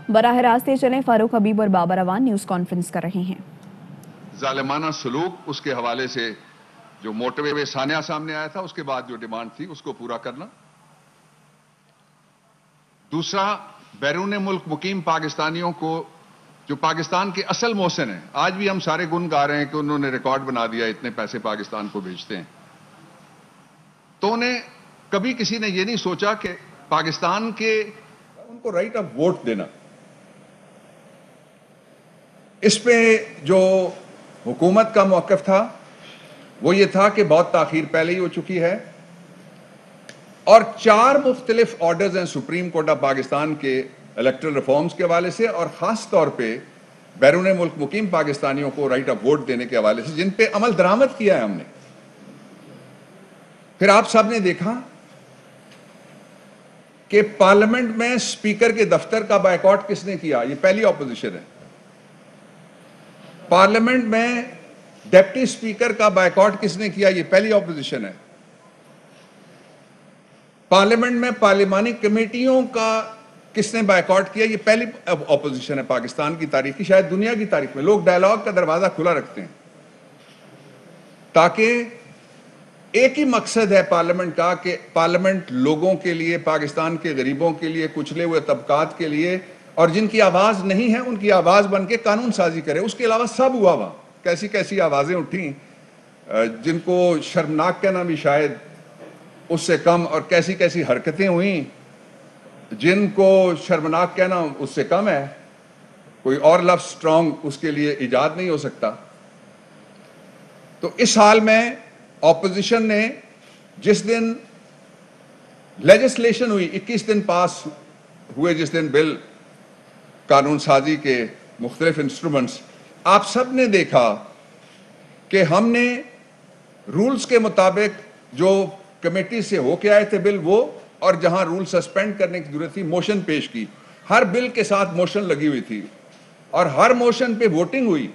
براہ راست چلیں، فاروق حبیب اور بابر اوان نیوز کانفرنس کر رہے ہیں۔ ظالمانہ سلوک، اس کے حوالے سے جو موٹوے ثانیہ سامنے آیا تھا، اس کے بعد جو ڈیمانڈ تھی اس کو پورا کرنا۔ دوسرا، بیرون ملک مقیم پاکستانیوں کو جو پاکستان کے اصل محسن ہیں، آج بھی ہم سارے گن گا رہے ہیں کہ انہوں نے ریکارڈ بنا دیا، اتنے پیسے پاکستان کو بھیجتے ہیں، تو انہیں کبھی کسی نے یہ نہیں سوچا کہ پاکستان کے ان کو رائٹ آف ووٹ دینا۔ اس پہ جو حکومت کا موقف تھا وہ یہ تھا کہ بہت تاخیر پہلے ہی ہو چکی ہے، اور 4 مختلف آرڈرز ہیں سپریم کورٹ آف پاکستان کے الیکٹرل ریفارمز کے حوالے سے، اور خاص طور پہ بیرون ملک مقیم پاکستانیوں کو رائٹ آف ووٹ دینے کے حوالے سے، جن پہ عمل درآمد کیا ہے ہم نے۔ پھر آپ سب نے دیکھا کہ پارلیمنٹ میں اسپیکر کے دفتر کا بائیکاٹ کس نے کیا؟ یہ پہلی اپوزیشن ہے۔ پارلیمنٹ میں ڈپٹی اسپیکر کا بائیکاٹ کس نے کیا؟ یہ پہلی اپوزیشن ہے۔ پارلیمنٹ میں پارلیمانی کمیٹیوں کا کس نے بائیکاٹ کیا؟ یہ پہلی اپوزیشن ہے پاکستان کی تاریخ کی، شاید دنیا کی تاریخ میں۔ لوگ ڈائیلاگ کا دروازہ کھلا رکھتے ہیں تاکہ ایک ہی مقصد ہے پارلیمنٹ کا کہ پارلیمنٹ لوگوں کے لیے، پاکستان کے غریبوں کے لیے، کچلے ہوئے طبقات کے لیے، اور جن کی آواز نہیں ہے ان کی آواز بن کے قانون سازی کرے۔ اس کے علاوہ سب ہوا وہاں، کیسی کیسی آوازیں اٹھیں جن کو شرمناک کہنا بھی شاید اس سے کم، اور کیسی کیسی حرکتیں ہوئیں جن کو شرمناک کہنا اس سے کم ہے، کوئی اور لفظ سٹرونگ اس کے لیے ایجاد نہیں ہو سکتا۔ تو اس حال میں اپوزیشن نے جس دن لیجسلیشن ہوئی، 21 دن پاس ہوئے جس دن بل قانون سازی کے مختلف انسٹرومنٹس، آپ سب نے دیکھا کہ ہم نے رولز کے مطابق جو کمیٹی سے ہو کے آئے تھے بل وہ، اور جہاں رول سسپینڈ کرنے کی ضرورت تھی موشن پیش کی۔ ہر بل کے ساتھ موشن لگی ہوئی تھی اور ہر موشن پہ ووٹنگ ہوئی۔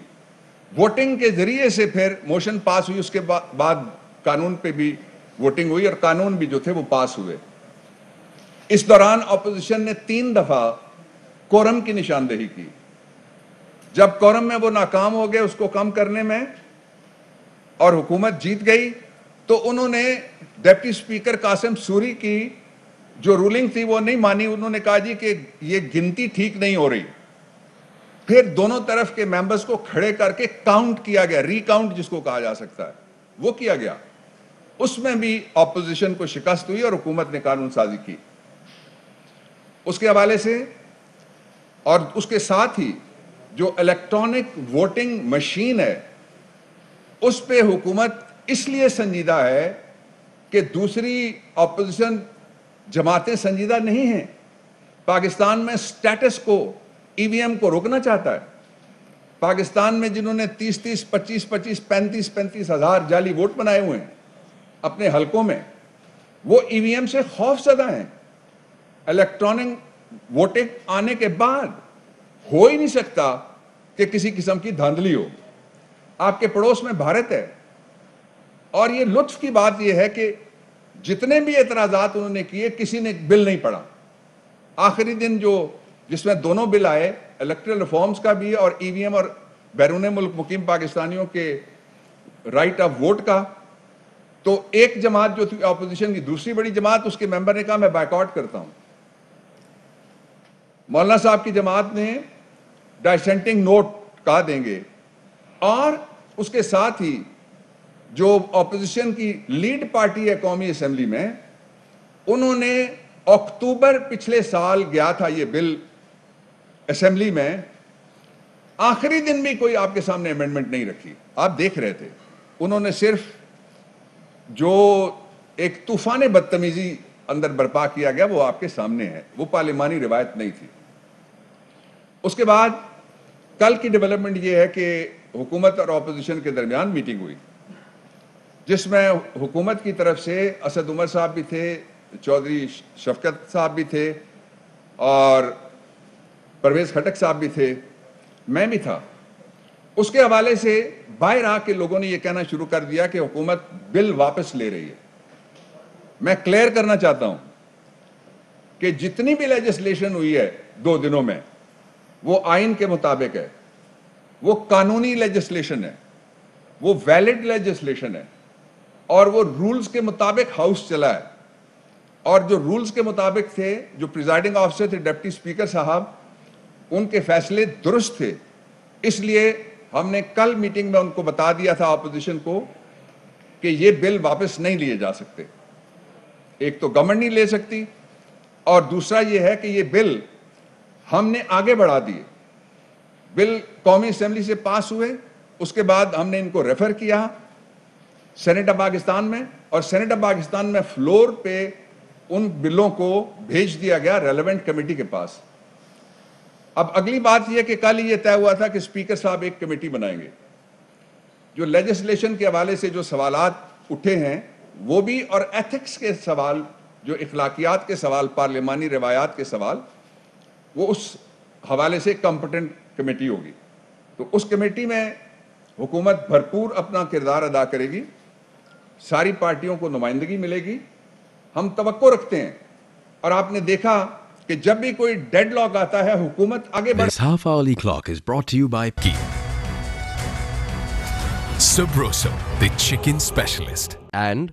ووٹنگ کے ذریعے سے پھر موشن پاس ہوئی، اس کے بعد قانون پہ بھی ووٹنگ ہوئی اور قانون بھی جو تھے وہ پاس ہوئے۔ اس دوران اپوزیشن نے 3 دفعہ کورم کی نشاندہی کی۔ جب کورم میں وہ ناکام ہو گئے اس کو کم کرنے میں اور حکومت جیت گئی، تو انہوں نے ڈپٹی اسپیکر قاسم سوری کی جو رولنگ تھی وہ نہیں مانی۔ انہوں نے کہا جی کہ یہ گنتی ٹھیک نہیں ہو رہی۔ پھر دونوں طرف کے ممبرز کو کھڑے کر کے کاؤنٹ کیا گیا، ری کاؤنٹ جس کو کہا جا سکتا ہے، وہ کیا گیا۔ اس میں بھی اپوزیشن کو شکست ہوئی اور حکومت نے قانون سازی کی۔ اس کے حوالے سے اور اس کے ساتھ ہی جو الیکٹرانک ووٹنگ مشین ہے اس پہ حکومت اس لیے سنجیدہ ہے کہ دوسری اپوزیشن جماعتیں سنجیدہ نہیں ہیں۔ پاکستان میں سٹیٹس کو، ای وی ایم کو روکنا چاہتا ہے۔ پاکستان میں جنہوں نے 30 25 35 ہزار جعلی ووٹ بنائے ہوئے ہیں اپنے حلقوں میں، وہ ای وی ایم سے خوف زدہ ہیں۔ الیکٹرانک ووٹنگ آنے کے بعد ہو ہی نہیں سکتا کہ کسی قسم کی دھاندلی ہو۔ آپ کے پڑوس میں بھارت ہے، اور یہ لطف کی بات یہ ہے کہ جتنے بھی اعتراضات انہوں نے کیے کسی نے بل نہیں پڑھا۔ آخری دن جس میں دونوں بل آئے، الیکٹرل ریفارمز کا بھی اور ای وی ایم اور بیرون ملک مقیم پاکستانیوں کے رائٹ آف ووٹ کا، تو ایک جماعت جو تھی اپوزیشن کی، دوسری بڑی جماعت، اس کے ممبر نے کہا میں بائیکاٹ کرتا ہوں۔ مولانا صاحب کی جماعت نے ڈائسینٹنگ نوٹ کہا دیں گے، اور اس کے ساتھ ہی جو اپوزیشن کی لیڈ پارٹی ہے قومی اسمبلی میں، انہوں نے اکتوبر پچھلے سال گیا تھا یہ بل اسمبلی میں، آخری دن بھی کوئی آپ کے سامنے امینڈمنٹ نہیں رکھی۔ آپ دیکھ رہے تھے، انہوں نے صرف جو ایک طوفان بدتمیزی اندر برپا کیا گیا وہ آپ کے سامنے ہے، وہ پارلیمانی روایت نہیں تھی۔ اس کے بعد کل کی ڈیولپمنٹ یہ ہے کہ حکومت اور اپوزیشن کے درمیان میٹنگ ہوئی، جس میں حکومت کی طرف سے اسد عمر صاحب بھی تھے، چودھری شفقت صاحب بھی تھے، اور پرویز خٹک صاحب بھی تھے، میں بھی تھا۔ اس کے حوالے سے باہر آ کے لوگوں نے یہ کہنا شروع کر دیا کہ حکومت بل واپس لے رہی ہے۔ میں کلیئر کرنا چاہتا ہوں کہ جتنی بھی لیجسلیشن ہوئی ہے 2 دنوں میں، وہ آئین کے مطابق ہے, وہ قانونی لیجسلیشن ہے, وہ ویلڈ لیجسلیشن ہے, اور وہ رولز کے مطابق ہاؤس چلا ہے. اور جو رولز کے مطابق تھے, جو پریزائڈنگ آفیسر تھے ڈپٹی اسپیکر صاحب, ان کے فیصلے درست تھے. اس لیے ہم نے کل میٹنگ میں ان کو بتا دیا تھا اپوزیشن کو کہ یہ بل واپس نہیں لیے جا سکتے. ایک تو گورنمنٹ نہیں لے سکتی, اور دوسرا یہ ہے کہ یہ بل ہم نے آگے بڑھا دیے. بل قومی اسمبلی سے پاس ہوئے, اس کے بعد ہم نے ان کو ریفر کیا سینیٹ آف پاکستان میں, اور سینیٹ آف پاکستان میں فلور پہ ان بلوں کو بھیج دیا گیا ریلیونٹ کمیٹی کے پاس. اب اگلی بات یہ کہ کل یہ طے ہوا تھا کہ اسپیکر صاحب ایک کمیٹی بنائیں گے. جو لیجسلیشن کے حوالے سے جو سوالات اٹھے ہیں وہ بھی, اور ایتھکس کے سوال, جو اخلاقیات کے سوال, پارلیمانی روایات کے سوال, وہ اس حوالے سے کمپٹنٹ کمیٹی ہوگی. تو اس کمیٹی میں حکومت بھرپور اپنا کردار ادا کرے گی, ساری پارٹیوں کو نمائندگی ملے گی. ہم توقع رکھتے ہیں, اور آپ نے دیکھا کہ جب بھی کوئی ڈیڈ لاک آتا ہے حکومت آگے بڑھ. This half-hourly clock is brought to you by Key. Sabroso, the chicken specialist. And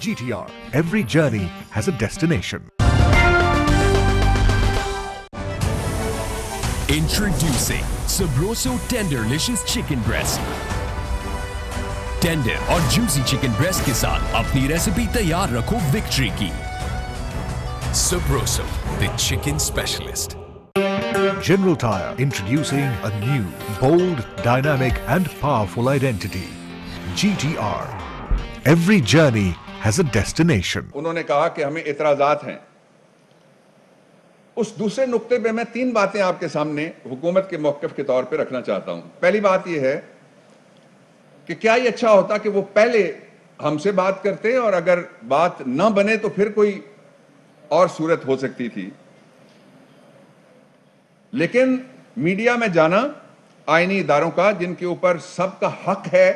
GTR. Every journey has a destination. introducing Sabroso Tenderlicious Chicken Breast. Tender اور جوسی چکن بریسٹ کے ساتھ اپنی recipe تیار رکھو وکٹری کی. Sabroso, the chicken specialist. General Tyre introducing a new, bold, dynamic and powerful identity. GTR. Every journey has a destination. انہوں نے کہا کہ ہمیں اعتراضات ہیں. اس دوسرے نقطے پہ میں 3 باتیں آپ کے سامنے حکومت کے موقف کے طور پہ رکھنا چاہتا ہوں. پہلی بات یہ ہے کہ کیا یہ اچھا ہوتا کہ وہ پہلے ہم سے بات کرتے, اور اگر بات نہ بنے تو پھر کوئی اور صورت ہو سکتی تھی. لیکن میڈیا میں جانا آئینی اداروں کا, جن کے اوپر سب کا حق ہے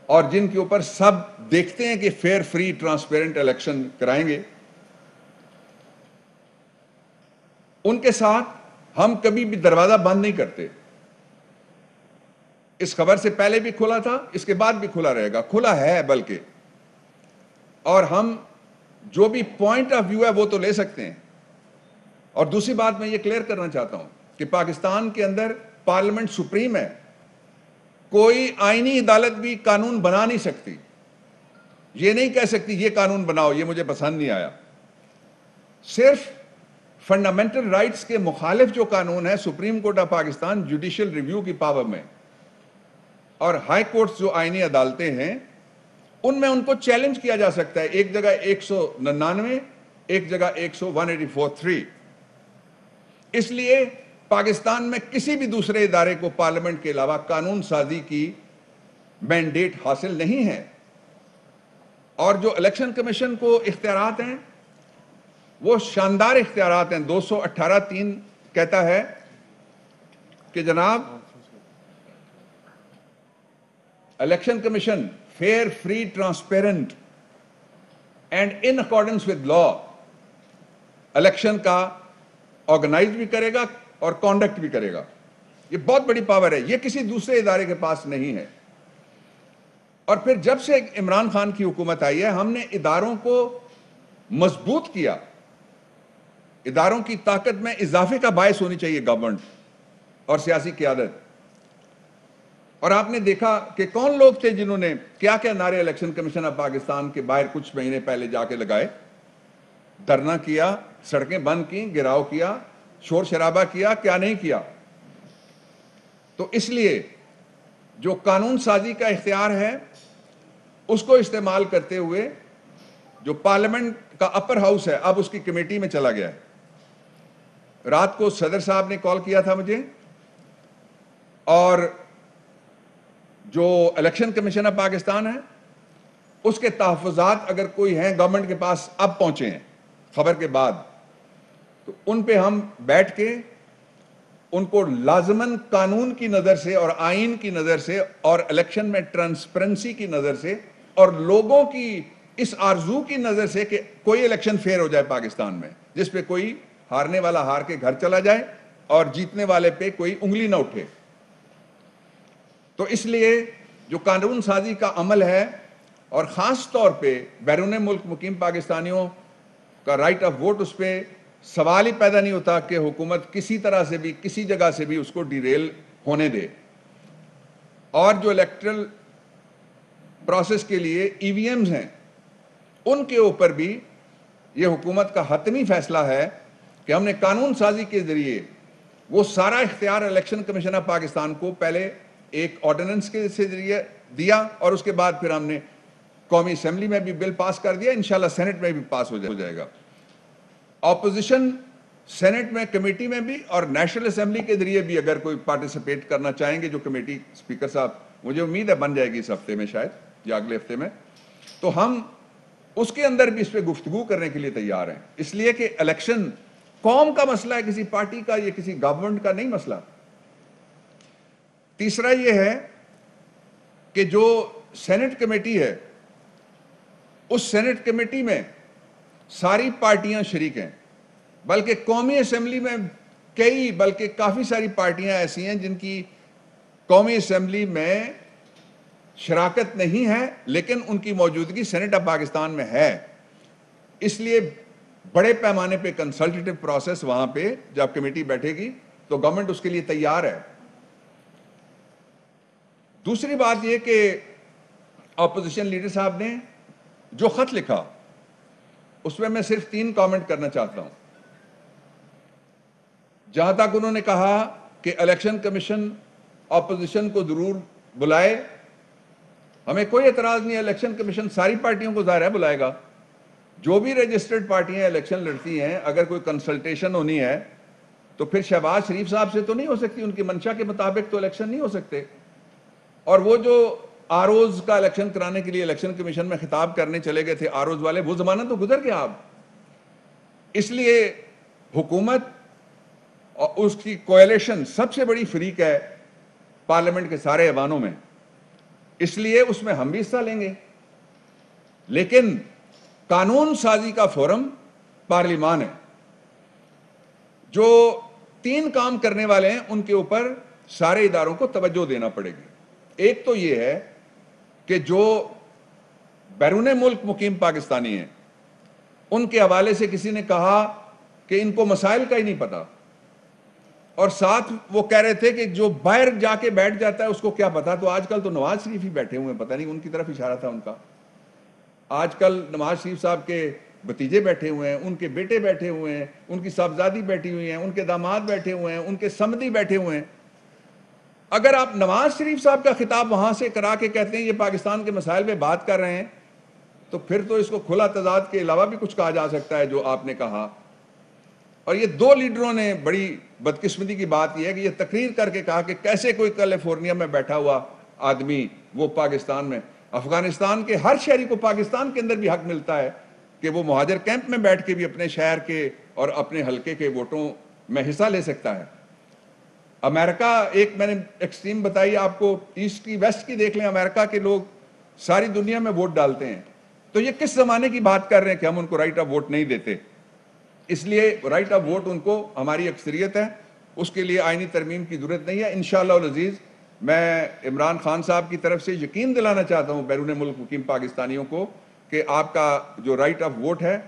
اور جن کے اوپر سب دیکھتے ہیں کہ فیئر, فری, ٹرانسپیرنٹ الیکشن کرائیں گے, ان کے ساتھ ہم کبھی بھی دروازہ بند نہیں کرتے. اس خبر سے پہلے بھی کھلا تھا, اس کے بعد بھی کھلا رہے گا, کھلا ہے بلکہ. اور ہم جو بھی پوائنٹ آف ویو ہے وہ تو لے سکتے ہیں. اور دوسری بات میں یہ کلیئر کرنا چاہتا ہوں کہ پاکستان کے اندر پارلیمنٹ سپریم ہے, کوئی آئینی عدالت بھی قانون بنا نہیں سکتی. یہ نہیں کہہ سکتی یہ قانون بناؤ, یہ مجھے پسند نہیں آیا. صرف فنڈامنٹل رائٹس کے مخالف جو قانون ہے, supreme court of Pakistan judicial review کی پاور میں, اور ہائی کورٹس جو آئینی عدالتیں ہیں, ان میں ان کو چیلنج کیا جا سکتا ہے. ایک جگہ 199, ایک جگہ 184(3). اس لیے پاکستان میں کسی بھی دوسرے ادارے کو پارلیمنٹ کے علاوہ قانون سازی کی مینڈیٹ حاصل نہیں ہے. اور جو الیکشن کمیشن کو اختیارات ہیں وہ شاندار اختیارات ہیں. 218(3) کہتا ہے کہ جناب election commission fair, free, transparent and in accordance with law election کا آرگنائز بھی کرے گا اور کانڈکٹ بھی کرے گا. یہ بہت بڑی پاور ہے, یہ کسی دوسرے ادارے کے پاس نہیں ہے. اور پھر جب سے عمران خان کی حکومت آئی ہے, ہم نے اداروں کو مضبوط کیا. اداروں کی طاقت میں اضافے کا باعث ہونی چاہیے گورنمنٹ اور سیاسی قیادت. اور آپ نے دیکھا کہ کون لوگ تھے جنہوں نے کیا کیا نعرے الیکشن کمیشن آف پاکستان کے باہر کچھ مہینے پہلے جا کے لگائے. دھرنا کیا, سڑکیں بند کی, گھراؤ کیا, شور شرابہ کیا, کیا نہیں کیا. تو اس لیے جو قانون سازی کا اختیار ہے اس کو استعمال کرتے ہوئے جو پارلیمنٹ کا اپر ہاؤس ہے اب اس کی کمیٹی میں چلا گیا ہے. رات کو صدر صاحب نے کال کیا تھا مجھے, اور جو الیکشن کمیشن آف پاکستان ہے اس کے تحفظات اگر کوئی ہیں گورنمنٹ کے پاس اب پہنچے ہیں خبر کے بعد, تو ان پہ ہم بیٹھ کے ان کو لازماً قانون کی نظر سے اور آئین کی نظر سے اور الیکشن میں ٹرانسپیرنسی کی نظر سے اور لوگوں کی اس آرزو کی نظر سے کہ کوئی الیکشن فیئر ہو جائے پاکستان میں, جس پہ کوئی ہارنے والا ہار کے گھر چلا جائے اور جیتنے والے پہ کوئی انگلی نہ اٹھے. تو اس لیے جو قانون سازی کا عمل ہے اور خاص طور پہ بیرون ملک مقیم پاکستانیوں کا رائٹ آف ووٹ، اس پہ سوال ہی پیدا نہیں ہوتا کہ حکومت کسی طرح سے بھی کسی جگہ سے بھی اس کو ڈیریل ہونے دے. اور جو الیکٹرل پروسیس کے لیے ای وی ایمز ہیں ان کے اوپر بھی یہ حکومت کا حتمی فیصلہ ہے کہ ہم نے قانون سازی کے ذریعے وہ سارا اختیار الیکشن کمیشن آف پاکستان کو پہلے ایک آرڈیننس کے ذریعے دیا اور اس کے بعد پھر ہم نے قومی اسمبلی میں بھی بل پاس کر دیا، انشاءاللہ سینٹ میں بھی پاس ہو جائے گا. اپوزیشن سینٹ میں کمیٹی میں بھی اور نیشنل اسمبلی کے ذریعے بھی اگر کوئی پارٹیسپیٹ کرنا چاہیں گے، جو کمیٹی اسپیکر صاحب مجھے امید ہے بن جائے گی اس ہفتے میں شاید یا اگلے ہفتے میں، تو ہم اس کے اندر بھی اس پہ گفتگو کرنے کے لیے تیار ہیں. اس لیے کہ الیکشن قوم کا مسئلہ ہے، کسی پارٹی کا، یہ کسی گورنمنٹ کا نہیں مسئلہ. تیسرا یہ ہے کہ جو سینٹ کمیٹی ہے اس سینٹ کمیٹی میں ساری پارٹیاں شریک ہیں، بلکہ قومی اسمبلی میں بلکہ کافی ساری پارٹیاں ایسی ہیں جن کی قومی اسمبلی میں شراکت نہیں ہے لیکن ان کی موجودگی سینٹ آف پاکستان میں ہے. اس لیے بڑے پیمانے پہ کنسلٹیٹو پروسیس وہاں پہ جب کمیٹی بیٹھے گی تو گورنمنٹ اس کے لیے تیار ہے. دوسری بات یہ کہ اپوزیشن لیڈر صاحب نے جو خط لکھا اس میں میں صرف 3 کامنٹ کرنا چاہتا ہوں. جہاں تک انہوں نے کہا کہ الیکشن کمیشن اپوزیشن کو ضرور بلائے، ہمیں کوئی اعتراض نہیں ہے. الیکشن کمیشن ساری پارٹیوں کو ظاہر ہے بلائے گا. جو بھی رجسٹرڈ پارٹیاں الیکشن لڑتی ہیں، اگر کوئی کنسلٹیشن ہونی ہے تو پھر شہباز شریف صاحب سے تو نہیں ہو سکتی، ان کی منشا کے مطابق تو الیکشن نہیں ہو سکتے. اور وہ جو آروز کا الیکشن کرانے کے لیے الیکشن کمیشن میں خطاب کرنے چلے گئے تھے آروز والے، وہ زمانہ تو گزر گیا اب. اس لیے حکومت اور اس کی کوئلیشن سب سے بڑی فریق ہے پارلیمنٹ کے سارے ایوانوں میں، اس لیے اس میں ہم بھی حصہ لیں گے. لیکن قانون سازی کا فورم پارلیمان ہے. جو 3 کام کرنے والے ہیں ان کے اوپر سارے اداروں کو توجہ دینا پڑے گی. ایک تو یہ ہے کہ جو بیرون ملک مقیم پاکستانی ہیں ان کے حوالے سے کسی نے کہا کہ ان کو مسائل کا ہی نہیں پتا، اور ساتھ وہ کہہ رہے تھے کہ جو باہر جا کے بیٹھ جاتا ہے اس کو کیا پتا. تو آج کل تو نواز شریف ہی بیٹھے ہوئے ہیں، پتہ نہیں ان کی طرف اشارہ تھا ان کا. آج کل نواز شریف صاحب کے بھتیجے بیٹھے ہوئے ہیں، ان کے بیٹے بیٹھے ہوئے ہیں، ان کی صاحبزادی بیٹھی ہوئی ہیں، ان کے داماد بیٹھے ہوئے ہیں، ان کے سمدی بیٹھے ہوئے ہیں. اگر آپ نواز شریف صاحب کا خطاب وہاں سے کرا کے کہتے ہیں یہ پاکستان کے مسائل پہ بات کر رہے ہیں، تو پھر تو اس کو کھلا تضاد کے علاوہ بھی کچھ کہا جا سکتا ہے جو آپ نے کہا. اور یہ 2 لیڈروں نے بڑی بدقسمتی کی بات یہ ہے کہ یہ تقریر کر کے کہا کہ کیسے کوئی کیلیفورنیا میں بیٹھا ہوا آدمی وہ پاکستان میں. افغانستان کے ہر شہری کو پاکستان کے اندر بھی حق ملتا ہے کہ وہ مہاجر کیمپ میں بیٹھ کے بھی اپنے شہر کے اور اپنے حلقے کے ووٹوں میں حصہ لے سکتا ہے. امریکہ ایک میں نے ایکسٹریم بتائی آپ کو، ایسٹ کی ویسٹ کی دیکھ لیں، امریکہ کے لوگ ساری دنیا میں ووٹ ڈالتے ہیں. تو یہ کس زمانے کی بات کر رہے ہیں کہ ہم ان کو رائٹ آف ووٹ نہیں دیتے. اس لیے رائٹ آف ووٹ ان کو ہماری اکثریت ہے، اس کے لیے آئینی ترمیم کی ضرورت نہیں ہے. انشاءاللہ العزیز میں عمران خان صاحب کی طرف سے یقین دلانا چاہتا ہوں بیرون ملک مقیم پاکستانیوں کو کہ آپ کا جو رائٹ آف ووٹ ہے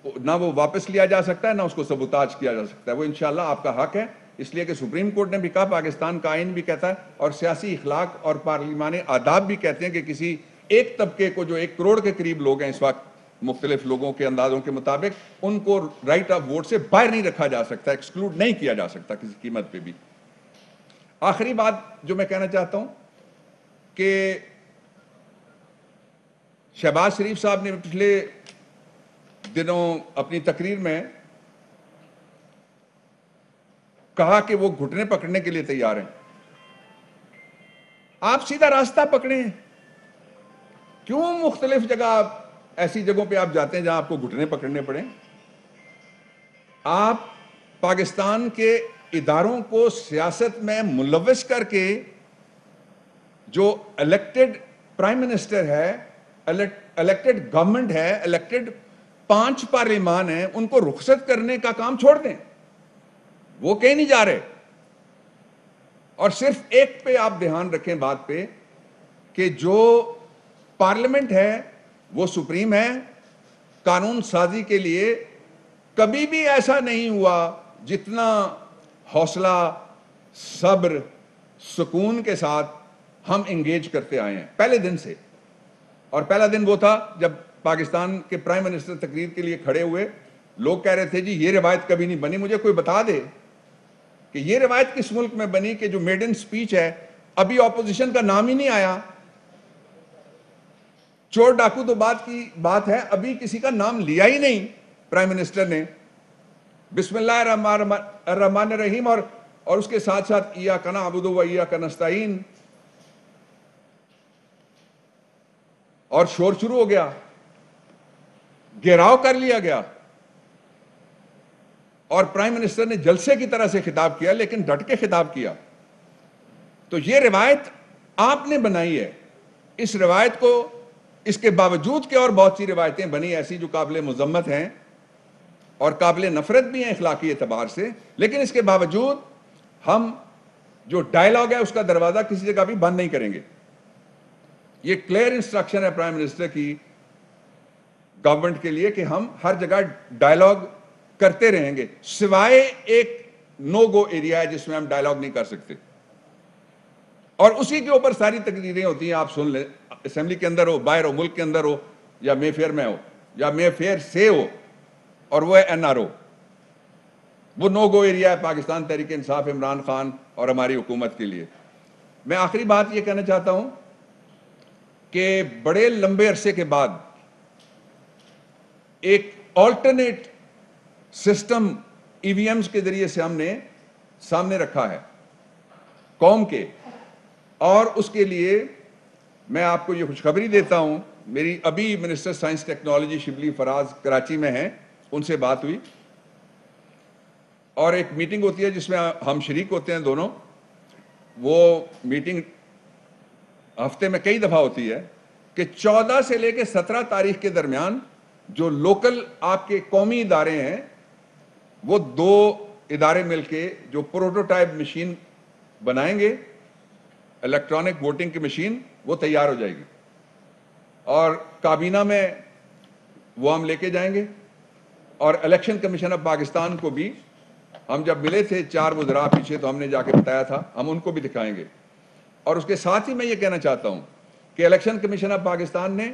نہ وہ واپس لیا جا سکتا ہے، نہ اس کو سبوتاج کیا جا سکتا ہے. وہ انشاءاللہ آپ کا حق ہے، اس لیے کہ سپریم کورٹ نے بھی کہا، پاکستان کا آئین بھی کہتا ہے، اور سیاسی اخلاق اور پارلیمانی آداب بھی کہتے ہیں کہ کسی ایک طبقے کو جو 1 کروڑ کے قریب لوگ ہیں اس وقت مختلف لوگوں کے اندازوں کے مطابق، ان کو رائٹ آف ووٹ سے باہر نہیں رکھا جا سکتا، ایکسکلوڈ نہیں کیا جا سکتا کسی قیمت پہ بھی. آخری بات جو میں کہنا چاہتا ہوں کہ شہباز شریف صاحب نے پچھلے دنوں اپنی تقریر میں کہا کہ وہ گھٹنے پکڑنے کے لیے تیار ہیں. آپ سیدھا راستہ پکڑیں، کیوں مختلف جگہ ایسی جگہوں پہ آپ جاتے ہیں جہاں آپ کو گھٹنے پکڑنے پڑیں؟ آپ پاکستان کے اداروں کو سیاست میں ملوث کر کے جو الیکٹڈ پرائم منسٹر ہے، الیکٹڈ گورنمنٹ ہے، الیکٹڈ 5 پارلیمان ہیں ان کو رخصت کرنے کا کام چھوڑ دیں, وہ کہیں نہیں جا رہے. اور صرف ایک پہ آپ دھیان رکھیں بات پہ کہ جو پارلیمنٹ ہے وہ سپریم ہے. قانون سازی کے لیے کبھی بھی ایسا نہیں ہوا جتنا حوصلہ, صبر, سکون کے ساتھ ہم انگیج کرتے آئے ہیں پہلے دن سے. اور پہلا دن وہ تھا جب پاکستان کے پرائم منسٹر تقریر کے لیے کھڑے ہوئے, لوگ کہہ رہے تھے جی یہ روایت کبھی نہیں بنی. مجھے کوئی بتا دے کہ یہ روایت کس ملک میں بنی کہ جو میڈن سپیچ ہے ابھی اپوزیشن کا نام ہی نہیں آیا. چور ڈاکو تو بات کی بات ہے, ابھی کسی کا نام لیا ہی نہیں پرائم منسٹر نے. بسم اللہ الرحمن الرحیم اور اس کے ساتھ ساتھ ایاک نعبد و ایاک نستعین, اور شور شروع ہو گیا, گھیراؤ کر لیا گیا. اور پرائم منسٹر نے جلسے کی طرح سے خطاب کیا لیکن ڈٹ کے خطاب کیا. تو یہ روایت آپ نے بنائی ہے. اس روایت کو, اس کے باوجود کہ اور بہت سی روایتیں بنی ایسی جو قابل مذمت ہیں اور قابل نفرت بھی ہیں اخلاقی اعتبار سے, لیکن اس کے باوجود ہم جو ڈائلاگ ہے اس کا دروازہ کسی جگہ بھی بند نہیں کریں گے. یہ کلیئر انسٹرکشن ہے پرائم منسٹر کی گورنمنٹ کے لیے کہ ہم ہر جگہ ڈائلاگ کرتے رہیں گے, سوائے ایک نو گو ایریا ہے جس میں ہم ڈائلاگ نہیں کر سکتے, اور اسی کے اوپر ساری تقریریں ہوتی ہیں. آپ سن لیں, اسمبلی کے اندر ہو, باہر ہو, ملک کے اندر ہو, یا مے فیئر میں ہو, یا مے فیئر سے ہو, اور وہ ہے این آر او. وہ نو گو ایریا ہے پاکستان تحریک انصاف, عمران خان اور ہماری حکومت کے لیے. میں آخری بات یہ کہنا چاہتا ہوں کہ بڑے لمبے عرصے کے بعد ایک آلٹرنیٹ سسٹم ای وی ایمز کے ذریعے سے ہم نے سامنے رکھا ہے قوم کے, اور اس کے لیے میں آپ کو یہ خوشخبری دیتا ہوں. میری ابھی minister science technology Shibli Faraz Karachi میں ہیں, ان سے بات ہوئی, اور ایک میٹنگ ہوتی ہے جس میں ہم شریک ہوتے ہیں دونوں. وہ میٹنگ ہفتے میں کئی دفعہ ہوتی ہے کہ 14 سے لے کے 17 تاریخ کے درمیان جو لوکل آپ کے قومی ادارے ہیں وہ 2 ادارے مل کے جو پروٹوٹائپ مشین بنائیں گے, الیکٹرانک ووٹنگ کی مشین, وہ تیار ہو جائے گی, اور کابینہ میں وہ ہم لے کے جائیں گے. اور الیکشن کمیشن آف پاکستان کو بھی ہم جب ملے تھے 4 وزراء پیچھے, تو ہم نے جا کے بتایا تھا, ہم ان کو بھی دکھائیں گے. اور اس کے ساتھ ہی میں یہ کہنا چاہتا ہوں کہ الیکشن کمیشن آف پاکستان نے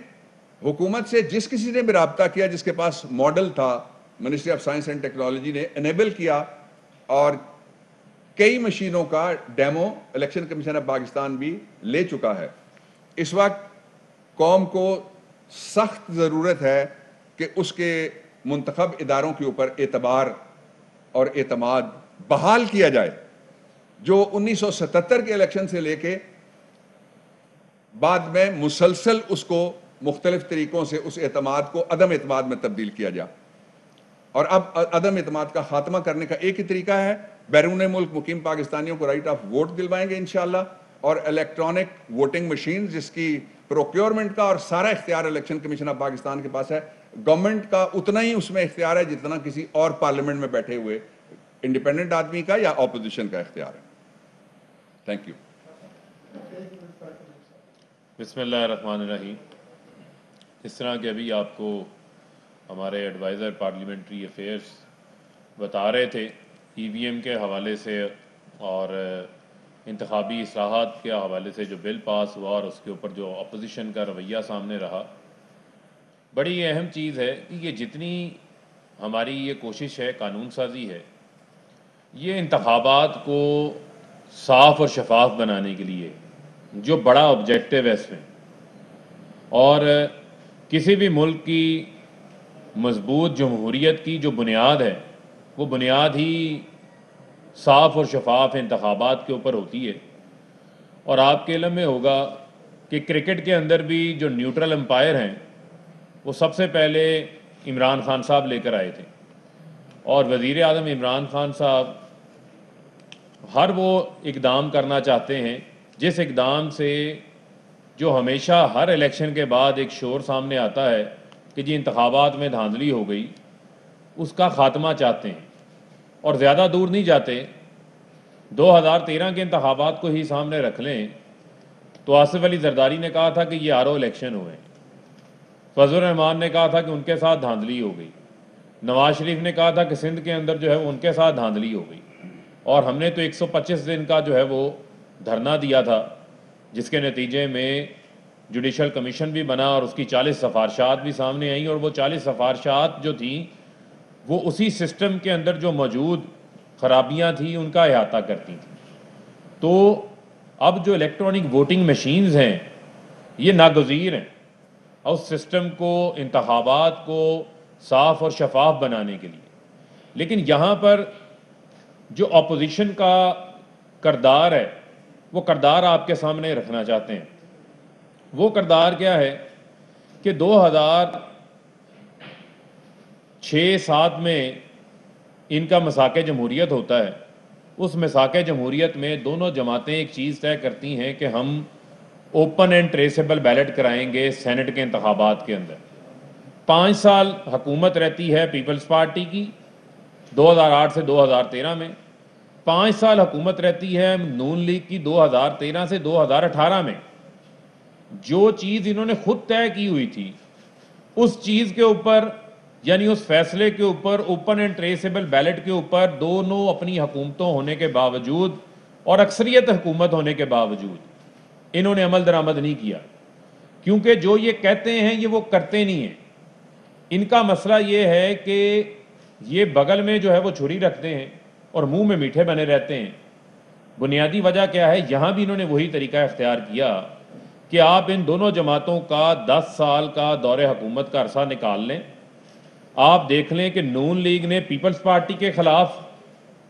حکومت سے جس کسی نے بھی رابطہ کیا جس کے پاس ماڈل تھا, ministry of science and technology نے انیبل کیا, اور کئی مشینوں کا demo election commission of Pakistan بھی لے چکا ہے. اس وقت قوم کو سخت ضرورت ہے کہ اس کے منتخب اداروں کے اوپر اعتبار اور اعتماد بحال کیا جائے, جو 1977 کے الیکشن سے لے کے بعد میں مسلسل اس کو مختلف طریقوں سے اس اعتماد کو عدم اعتماد میں تبدیل کیا جائے. اور اب عدم اعتماد کا خاتمہ کرنے کا ایک ہی طریقہ ہے, بیرون ملک مقیم پاکستانیوں کو رائٹ آف ووٹ دلوائیں گے انشاءاللہ, اور الیکٹرانک ووٹنگ مشین جس کی پروکیورمنٹ کا اور سارا اختیار الیکشن کمیشن آف پاکستان کے پاس ہے. گورنمنٹ کا اتنا ہی اس میں اختیار ہے جتنا کسی اور پارلیمنٹ میں بیٹھے ہوئے انڈیپینڈنٹ آدمی کا یا اپوزیشن کا اختیار ہے. Thank you. بسم اللہ الرحمن الرحیم. اس طرح کہ ابھی آپ کو ہمارے ایڈوائزر پارلیمنٹری افیئرس بتا رہے تھے ای وی ایم کے حوالے سے اور انتخابی اصلاحات کے حوالے سے جو بل پاس ہوا اور اس کے اوپر جو اپوزیشن کا رویہ سامنے رہا, بڑی اہم چیز ہے کہ یہ جتنی ہماری یہ کوشش ہے قانون سازی ہے, یہ انتخابات کو صاف اور شفاف بنانے کے لیے جو بڑا آبجیکٹیو ہے اس میں, اور کسی بھی ملک کی مضبوط جمہوریت کی جو بنیاد ہے وہ بنیاد ہی صاف اور شفاف انتخابات کے اوپر ہوتی ہے. اور آپ کے علم میں ہوگا کہ کرکٹ کے اندر بھی جو نیوٹرل امپائر ہیں وہ سب سے پہلے عمران خان صاحب لے کر آئے تھے, اور وزیر اعظم عمران خان صاحب ہر وہ اقدام کرنا چاہتے ہیں جس اقدام سے جو ہمیشہ ہر الیکشن کے بعد ایک شور سامنے آتا ہے کہ جی انتخابات میں دھاندلی ہو گئی، اس کا خاتمہ چاہتے ہیں، اور زیادہ دور نہیں جاتے، 2013 کے انتخابات کو ہی سامنے رکھ لیں تو آصف علی زرداری نے کہا تھا کہ یہ RO الیکشن ہوئے، فضل الرحمان نے کہا تھا کہ ان کے ساتھ دھاندلی ہو گئی، نواز شریف نے کہا تھا کہ سندھ کے اندر جو ہے ان کے ساتھ دھاندلی ہو گئی، اور ہم نے تو 125 دن کا جو ہے وہ دھرنا دیا تھا، جس کے نتیجے میں جوڈیشل کمیشن بھی بنا اور اس کی 40 سفارشات بھی سامنے آئیں، اور وہ 40 سفارشات جو تھیں وہ اسی سسٹم کے اندر جو موجود خرابیاں تھیں ان کا احاطہ کرتی تھیں۔ تو اب جو الیکٹرانک ووٹنگ مشینز ہیں یہ ناگزیر ہیں اور اس سسٹم کو، انتخابات کو صاف اور شفاف بنانے کے لیے، لیکن یہاں پر جو اپوزیشن کا کردار ہے وہ کردار آپ کے سامنے رکھنا چاہتے ہیں۔ وہ کردار کیا ہے کہ 2006-07 میں ان کا مساق جمہوریت ہوتا ہے، اس مساق جمہوریت میں دونوں جماعتیں ایک چیز طے کرتی ہیں کہ ہم اوپن اینڈ ٹریسیبل بیلٹ کرائیں گے سینٹ کے انتخابات کے اندر۔ 5 سال حکومت رہتی ہے پیپلز پارٹی کی 2008 سے 2013 میں، 5 سال حکومت رہتی ہے نون لیگ کی 2013 سے 2018 میں۔ جو چیز انہوں نے خود طے کی ہوئی تھی اس چیز کے اوپر، یعنی اس فیصلے کے اوپر، اوپن اینڈ ٹریسیبل بیلٹ کے اوپر، دونوں اپنی حکومتوں ہونے کے باوجود اور اکثریت حکومت ہونے کے باوجود انہوں نے عمل درآمد نہیں کیا، کیونکہ جو یہ کہتے ہیں یہ وہ کرتے نہیں ہیں۔ ان کا مسئلہ یہ ہے کہ یہ بغل میں جو ہے وہ چھری رکھتے ہیں اور منہ میں میٹھے بنے رہتے ہیں۔ بنیادی وجہ کیا ہے؟ یہاں بھی انہوں نے وہی طریقہ اختیار کیا کہ آپ ان دونوں جماعتوں کا 10 سال کا دور حکومت کا عرصہ نکال لیں، آپ دیکھ لیں کہ نون لیگ نے پیپلز پارٹی کے خلاف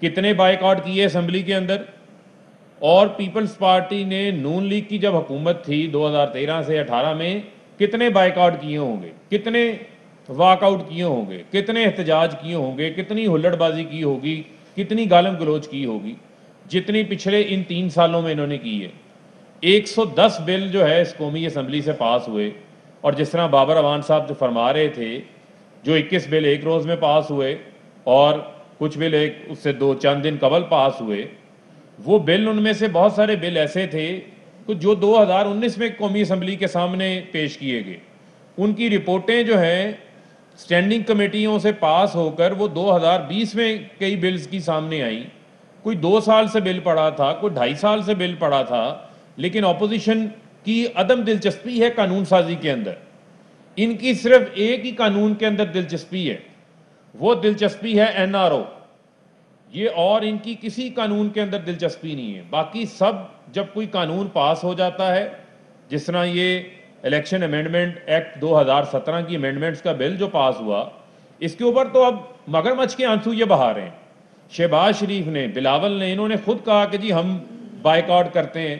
کتنے بائیکاٹ کیے اسمبلی کے اندر، اور پیپلز پارٹی نے نون لیگ کی جب حکومت تھی 2013 سے 18 میں کتنے بائیکاٹ کیے ہوں گے، کتنے واک آؤٹ کیے ہوں گے، کتنے احتجاج کیے ہوں گے، کتنی ہلڑ بازی کی ہوگی، کتنی گالم گلوچ کی ہوگی، جتنی پچھلے ان 3 سالوں میں انہوں نے کی ہے۔ 110 بل جو ہے اس قومی اسمبلی سے پاس ہوئے، اور جس طرح بابر اعوان صاحب جو فرما رہے تھے، جو 21 بل ایک روز میں پاس ہوئے اور کچھ بل اس سے چند دن قبل پاس ہوئے، وہ بل ان میں سے بہت سارے بل ایسے تھے جو 2019 میں قومی اسمبلی کے سامنے پیش کیے گئے، ان کی رپورٹیں جو ہیں سٹینڈنگ کمیٹیوں سے پاس ہو کر وہ 2020 میں کئی بلز کی سامنے آئیں۔ کوئی 2 سال سے بل پڑا تھا، کوئی 2.5 سال سے بل پڑا تھا، لیکن اپوزیشن کی عدم دلچسپی ہے قانون سازی کے اندر۔ ان کی صرف ایک ہی قانون کے اندر دلچسپی ہے، وہ دلچسپی ہے NRO، یہ اور ان کی کسی قانون کے اندر دلچسپی نہیں ہے۔ باقی سب جب کوئی قانون پاس ہو جاتا ہے، جس طرح یہ الیکشن امینڈمنٹ ایکٹ 2017 کی امینڈمنٹس کا بل جو پاس ہوا، اس کے اوپر تو اب مگرمچھ کے آنسو یہ بہا رہے ہیں۔ شہباز شریف نے، بلاول نے، انہوں نے خود کہا کہ جی ہم بائیکاٹ کرتے ہیں،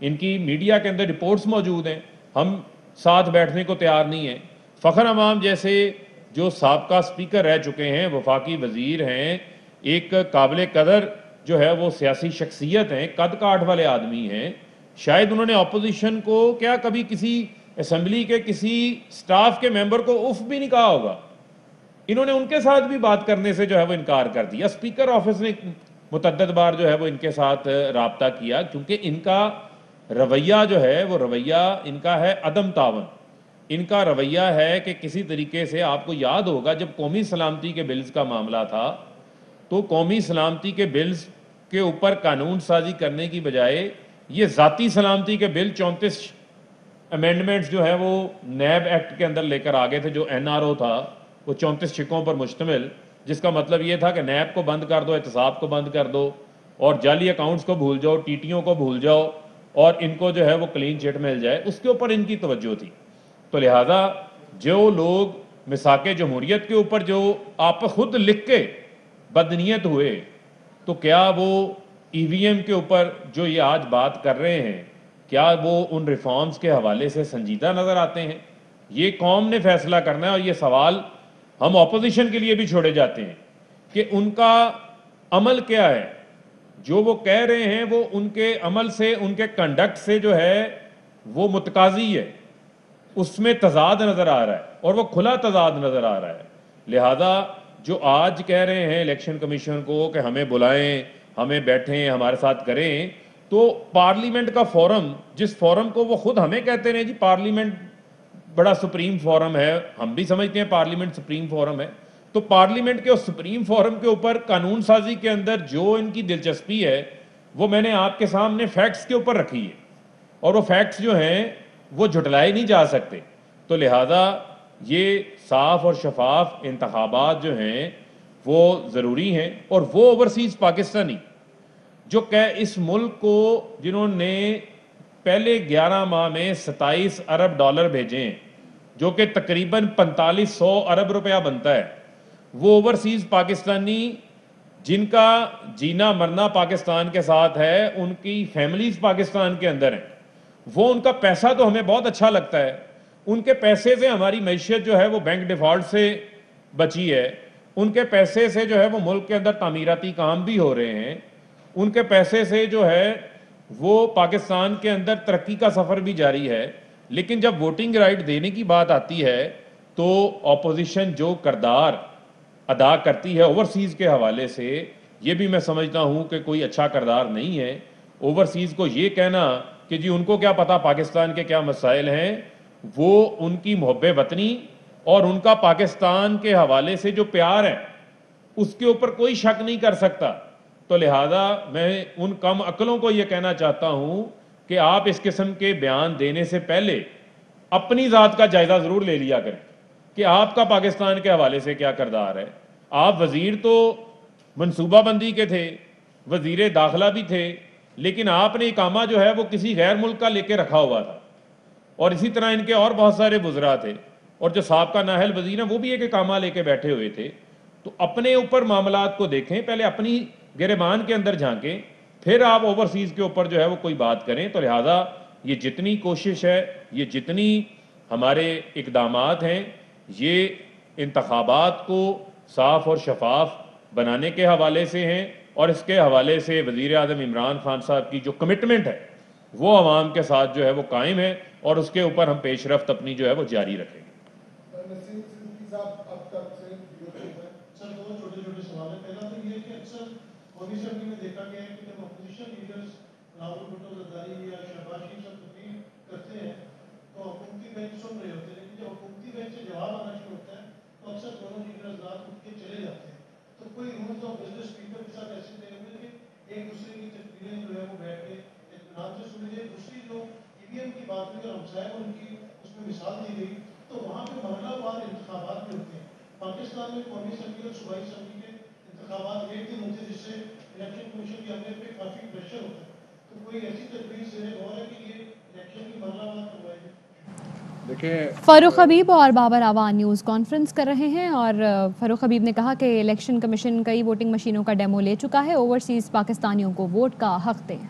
ان کی میڈیا کے اندر رپورٹس موجود ہیں، ہم ساتھ بیٹھنے کو تیار نہیں ہیں۔ فخر امام جیسے جو سابقہ سپیکر رہ چکے ہیں، وفاقی وزیر ہیں، ایک قابل قدر جو ہے وہ سیاسی شخصیت ہیں، قد کاٹ والے آدمی ہیں، شاید انہوں نے اپوزیشن کو کیا کبھی کسی اسمبلی کے کسی سٹاف کے ممبر کو اف بھی نہیں کہا ہوگا، انہوں نے ان کے ساتھ بھی بات کرنے سے جو ہے وہ انکار کر دیا۔ سپیکر آفس نے متعدد بار جو ہے وہ ان کے ساتھ رابطہ کیا، کیونکہ ان کا رویہ جو ہے وہ رویہ ان کا ہے عدم تعاون۔ ان کا رویہ ہے کہ کسی طریقے سے، آپ کو یاد ہوگا جب قومی سلامتی کے بلز کا معاملہ تھا تو قومی سلامتی کے بلز کے اوپر قانون سازی کرنے کی بجائے یہ ذاتی سلامتی کے بل 34 امینڈمنٹس جو ہے وہ نیب ایکٹ کے اندر لے کر آگے تھے، جو NRO تھا وہ 34 چھکوں پر مشتمل، جس کا مطلب یہ تھا کہ نیب کو بند کر دو، احتساب کو بند کر دو، اور جعلی اکاؤنٹس کو بھول جاؤ، TTO کو بھول جاؤ، اور ان کو جو ہے وہ کلین چٹ مل جائے۔ اس کے اوپر ان کی توجہ تھی۔ تو لہٰذا جو لوگ مساق جمہوریت کے اوپر جو آپ خود لکھ کے بدنیت ہوئے، تو کیا وہ EVM کے اوپر جو یہ آج بات کر رہے ہیں، کیا وہ ان ریفارمز کے حوالے سے سنجیدہ نظر آتے ہیں؟ یہ قوم نے فیصلہ کرنا ہے، اور یہ سوال ہم اپوزیشن کے لیے بھی چھوڑے جاتے ہیں کہ ان کا عمل کیا ہے۔ جو وہ کہہ رہے ہیں وہ ان کے عمل سے، ان کے کنڈکٹ سے جو ہے وہ متقاضی ہے۔ اس میں تضاد نظر آ رہا ہے اور وہ کھلا تضاد نظر آ رہا ہے. لہذا جو آج کہہ رہے ہیں الیکشن کمیشن کو کہ ہمیں بلائیں, ہمیں بیٹھیں, ہمارے ساتھ کریں, تو پارلیمنٹ کا فورم, جس فورم کو وہ خود ہمیں کہتے ہیں جی پارلیمنٹ بڑا سپریم فورم ہے, ہم بھی سمجھتے ہیں پارلیمنٹ سپریم فورم ہے, تو پارلیمنٹ کے اس سپریم فورم کے اوپر قانون سازی کے اندر جو ان کی دلچسپی ہے وہ میں نے آپ کے سامنے فیکٹس کے اوپر رکھی ہے, اور وہ فیکٹس جو ہیں وہ جھٹلائے نہیں جا سکتے. تو لہذا یہ صاف اور شفاف انتخابات جو ہیں وہ ضروری ہیں, اور وہ اوورسیز پاکستانی جو کہ اس ملک کو جنہوں نے پہلے 11 ماہ میں 27 ارب ڈالر بھیجے ہیں, جو کہ تقریباً 4500 ارب روپیہ بنتا ہے, وہ اوورسیز پاکستانی جن کا جینا مرنا پاکستان کے ساتھ ہے, ان کی فیملیز پاکستان کے اندر ہیں, وہ ان کا پیسہ تو ہمیں بہت اچھا لگتا ہے, ان کے پیسے سے ہماری معیشت جو ہے وہ بینک ڈیفالٹ سے بچی ہے, ان کے پیسے سے جو ہے وہ ملک کے اندر تعمیراتی کام بھی ہو رہے ہیں, ان کے پیسے سے جو ہے وہ پاکستان کے اندر ترقی کا سفر بھی جاری ہے. لیکن جب ووٹنگ رائٹ دینے کی بات آتی ہے تو اپوزیشن جو کردار ادا کرتی ہے اوورسیز کے حوالے سے, یہ بھی میں سمجھتا ہوں کہ کوئی اچھا کردار نہیں ہے. اوورسیز کو یہ کہنا کہ جی ان کو کیا پتا پاکستان کے کیا مسائل ہیں, وہ ان کی محب وطنی اور ان کا پاکستان کے حوالے سے جو پیار ہے اس کے اوپر کوئی شک نہیں کر سکتا. تو لہذا میں ان کم عقلوں کو یہ کہنا چاہتا ہوں کہ آپ اس قسم کے بیان دینے سے پہلے اپنی ذات کا جائزہ ضرور لے لیا کریں کہ آپ کا پاکستان کے حوالے سے کیا کردار ہے. آپ وزیر تو منصوبہ بندی کے تھے, وزیر داخلہ بھی تھے, لیکن آپ نے اقامہ جو ہے وہ کسی غیر ملک کا لے کے رکھا ہوا تھا, اور اسی طرح ان کے اور بہت سارے وزراء تھے, اور جو سابقہ نااہل وزیر ہیں وہ بھی ایک اقامہ لے کے بیٹھے ہوئے تھے. تو اپنے اوپر معاملات کو دیکھیں, پہلے اپنی گریبان کے اندر جھانکیں, پھر آپ اوورسیز کے اوپر جو ہے وہ کوئی بات کریں. تو لہٰذا یہ جتنی کوشش ہے, یہ جتنی ہمارے اقدامات ہیں, یہ انتخابات کو صاف اور شفاف بنانے کے حوالے سے ہیں, اور اس کے حوالے سے وزیر اعظم عمران خان صاحب کی جو کمٹمنٹ ہے وہ عوام کے ساتھ جو ہے وہ قائم ہے, اور اس کے اوپر ہم پیش رفت اپنی جو ہے وہ جاری رکھیں گے. پاکستان میں قومی اسمبلی اور صوبائی اسمبلی کے انتخابات ایک دن ہوتے ہیں, جس سے الیکشن کمیشن کی عملے پہ کافی پریشر ہوتا ہے. تو کوئی ایسی تجویز سے غور ہے کہ یہ الیکشن کی مرحلہ وار کروائی جائے؟ فاروق حبیب اور بابر اعوان نیوز کانفرنس کر رہے ہیں, اور فاروق حبیب نے کہا کہ الیکشن کمیشن کئی ووٹنگ مشینوں کا ڈیمو لے چکا ہے, اوورسیز پاکستانیوں کو ووٹ کا حق دیں.